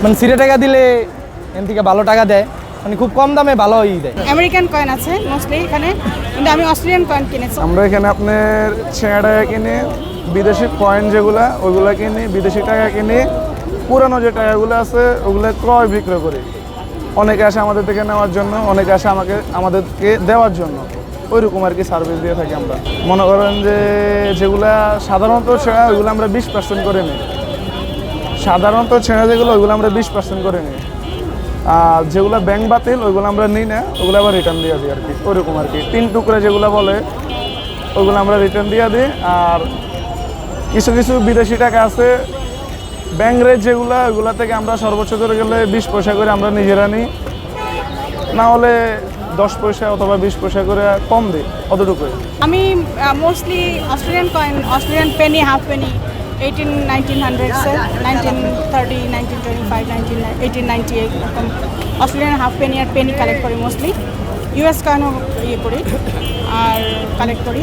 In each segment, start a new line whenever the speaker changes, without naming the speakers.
মানে সিরে টাকা দিলে এখান থেকে ভালো টাকা দেয়, মানে খুব কম দামে ভালো দেয়।
আমেরিকান কয়েন আছে মোস্টলি এখানে, কিন্তু আমি অস্ট্রেলিয়ান কয়েন কিনেছি।
আমরা এখানে আপনার 6 টাকা কিনে, বিদেশি কয়েন যেগুলা ওইগুলো কিনি, বিদেশি টাকা কিনি, পুরানো যে টাকাগুলো আছে ওগুলো ক্রয় বিক্রয় করি। অনেকে আসে আমাদের থেকে নেওয়ার জন্য, অনেকে আসে আমাদেরকে দেওয়ার জন্য, ওইরকম আর কি সার্ভিস দিয়ে থাকি আমরা। মনে করেন যে যেগুলা সাধারণত ছেঁড়া ওইগুলো আমরা 20% করে নিই, সাধারণত ছেঁড়া যেগুলো ওইগুলো আমরা 20% করে নিই। আর যেগুলো ব্যাংক বাতিল ওইগুলো আমরা নিই না, ওগুলো আবার রিটার্ন দিয়ে দিই আর কি, ওইরকম আর কি। 3 টুকরা যেগুলো বলে ওইগুলো আমরা রিটার্ন দিয়ে দিই। আর কিছু কিছু বিদেশি টাকা আছে ব্যাংক রেট যেগুলো, ওইগুলো থেকে আমরা সর্বোচ্চ করে গেলে 20 পয়সা করে আমরা নিজেরা নিই, না হলে 10 পয়সা অথবা 20 পয়সা করে কম দিই, অতটুকুই।
আমি mostly Australian coin, Australian Penney, half Penney 1900 1930 1925 1890 এরকম অস্ট্রেলিয়ান হাফ পেনি আর পেনি কালেক্ট করি মোস্টলি। ইউএস কয়েনও ইয়ে করি আর কালেক্ট করি,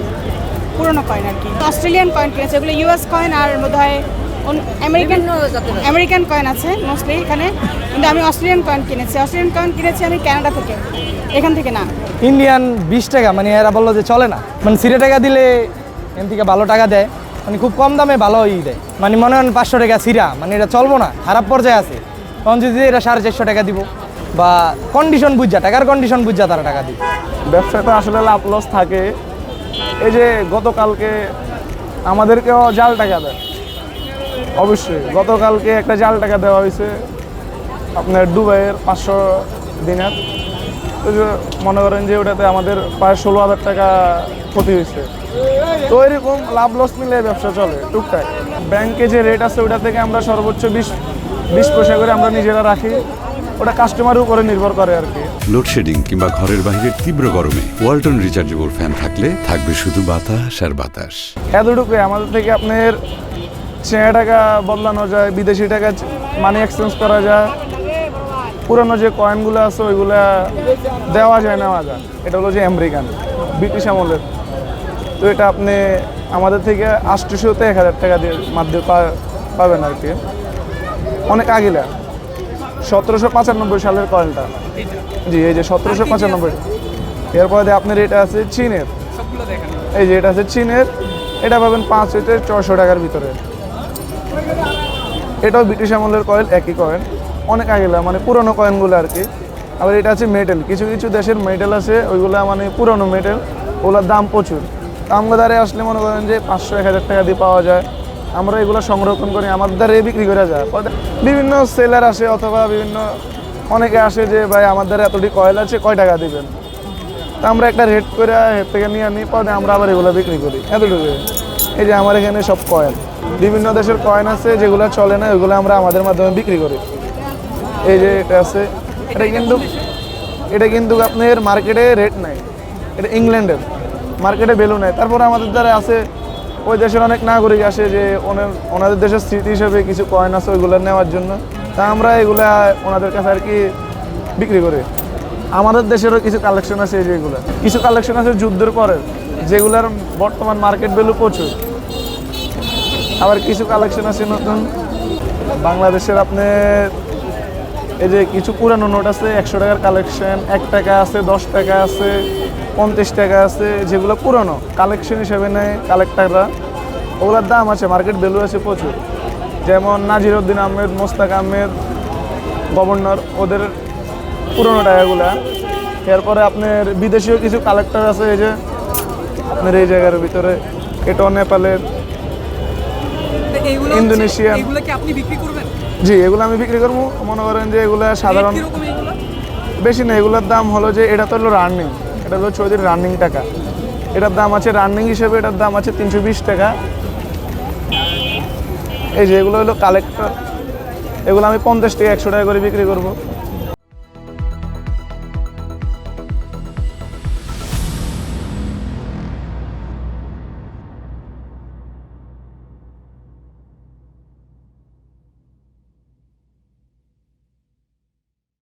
পুরোনো কয়েন আর কি। অস্ট্রেলিয়ান কয়েন কিনেছি, এগুলো ইউএস কয়েন আর বোধ হয় আমেরিকান কয়েন আছে মোস্টলি এখানে, কিন্তু আমি অস্ট্রেলিয়ান কয়েন কিনেছি। অস্ট্রেলিয়ান কয়েন কিনেছি আমি কানাডা থেকে, এখান থেকে না।
ইন্ডিয়ান 20 টাকা, মানে এরা বললো যে চলে না, মানে সিরে টাকা দিলে এখান থেকে ভালো টাকা দেয়, মানে খুব কম দামে ভালো দেয়। মানে মনে হয় 500 টাকা সিরা, মানে এটা চলবো না, খারাপ পর্যায়ে আছে, তখন যদি এটা 450 টাকা দিব, বা কন্ডিশন বুঝা, টাকার কন্ডিশন বুঝা তারা টাকা দিবে।
ব্যবসাতে আসলে লাভ লস থাকে। এই যে গতকালকে আমাদেরকেও জাল টাকা দেয়, অবশ্যই গতকালকে একটা জাল টাকা দেওয়া হয়েছে আপনার দুবাইয়ের 500 দিনার। তো যে মনে করেন যে ওটাতে আমাদের প্রায় 16,000 টাকা ক্ষতি হয়েছে। তো এরকম লাভ লস মিলে ব্যবসা চলে টুকটাক। ব্যাংকে যে রেট আছে ওটা থেকে আমরা সর্বোচ্চ 20 পয়সা করে আমরা নিজেরা রাখি, ওটা কাস্টমারের উপরে নির্ভর করে আর কি।
লোডশেডিং কিংবা ঘরের বাইরের তীব্র গরমে ওয়ালটন রিচার্জেবল ফ্যান থাকলে থাকবে শুধু বাতাস আর বাতাস।
এতটুকুই। আমাদের থেকে আপনার 6 টাকা বদলানো যায়, বিদেশি টাকা মানি এক্সচেঞ্জ করা যায়, পুরানো যে কয়েনগুলো আছে ওইগুলা দেওয়া যায়, নেওয়া যায়। এটা হলো যে আমেরিকান ব্রিটিশ আমলের। তো এটা আপনি আমাদের থেকে 800 তে 1000 টাকা দিয়ে মাধ্যমে পাবেন আর কি। অনেক আগিলা 1795 সালের কয়েনটা। জি, এই যে 1795। এরপরে আপনার এটা আছে চীনের, এই যে এটা আছে চীনের, এটা পাবেন 5 থেকে 600 টাকার ভিতরে। এটাও ব্রিটিশ আমলের কয়েন, একই কয়েন, অনেক আগেলা, মানে পুরনো কয়েনগুলো আর কি। আবার এটা আছে মেটেল, কিছু কিছু দেশের মেটেল আছে ওইগুলো মানে পুরনো মেটেল, ওগুলোর দাম প্রচুর। আমরা দ্বারে আসলে মনে করেন যে 500-1000 টাকা দিয়ে পাওয়া যায়। আমরা এগুলো সংরক্ষণ করি, আমাদের দ্বারা বিক্রি করা যায়। বিভিন্ন সেলার আসে অথবা বিভিন্ন অনেকে আসে যে ভাই আমার দ্বারা এতটি কয়েল আছে, কয় টাকা দিবেন। তা আমরা একটা রেট করে এর থেকে নিয়ে আনি, পরে আমরা আবার এগুলো বিক্রি করি, এতটুকু। এই যে আমার এখানে সব কয়েন, বিভিন্ন দেশের কয়েন আছে যেগুলো চলে না, ওইগুলো আমরা আমাদের মাধ্যমে বিক্রি করি। এই যে এটা আছে, এটা কিন্তু আপনার মার্কেটে রেট নাই, এটা ইংল্যান্ডের, মার্কেটে ভ্যালু নাই। তারপরে আমাদের দ্বারা আছে ওই দেশের অনেক নাগরিক আসে যে ওনাদের দেশের স্মৃতি হিসেবে কিছু কয়েন আছে ওইগুলো নেওয়ার জন্য, তা আমরা এগুলা ওনাদের কাছে আর কি বিক্রি করি। আমাদের দেশেরও কিছু কালেকশন আছে, এই যেগুলো কিছু কালেকশন আছে যুদ্ধের পরে, যেগুলোর বর্তমান মার্কেট ভ্যালু প্রচুর। আবার কিছু কালেকশন আছে নতুন বাংলাদেশের। আপনার এই যে কিছু পুরানো নোট আছে, 100 টাকার কালেকশন, 1 টাকা আছে, 10 টাকা আছে, 50 টাকা আছে, যেগুলো পুরানো কালেকশন হিসেবে নেয় কালেক্টাররা, ওগুলোর দাম আছে, মার্কেট ভ্যালু আছে প্রচুর। যেমন নাজিরউদ্দিন আহমেদ, মোস্তাক আহমেদ, গভর্নর, ওদের পুরনো টাকাগুলা। এরপরে আপনার বিদেশিও কিছু কালেক্টর আছে, এই যে আপনার এই জায়গার ভিতরে, এটাও নেপালের, ইন্দোনেশিয়ান। জি, এগুলো আমি বিক্রি করবো। মনে করেন যে এগুলো সাধারণ বেশি না, এগুলোর দাম হলো যে এটা তো হলো রানিং, এটা হলো চৌধুরীর রানিং টাকা, এটার দাম আছে রানিং হিসেবে, এটার দাম আছে 320 টাকা। এই যে এগুলো হলো কালেক্টর, এগুলো আমি 50 টাকা 100 টাকা করে বিক্রি করবো।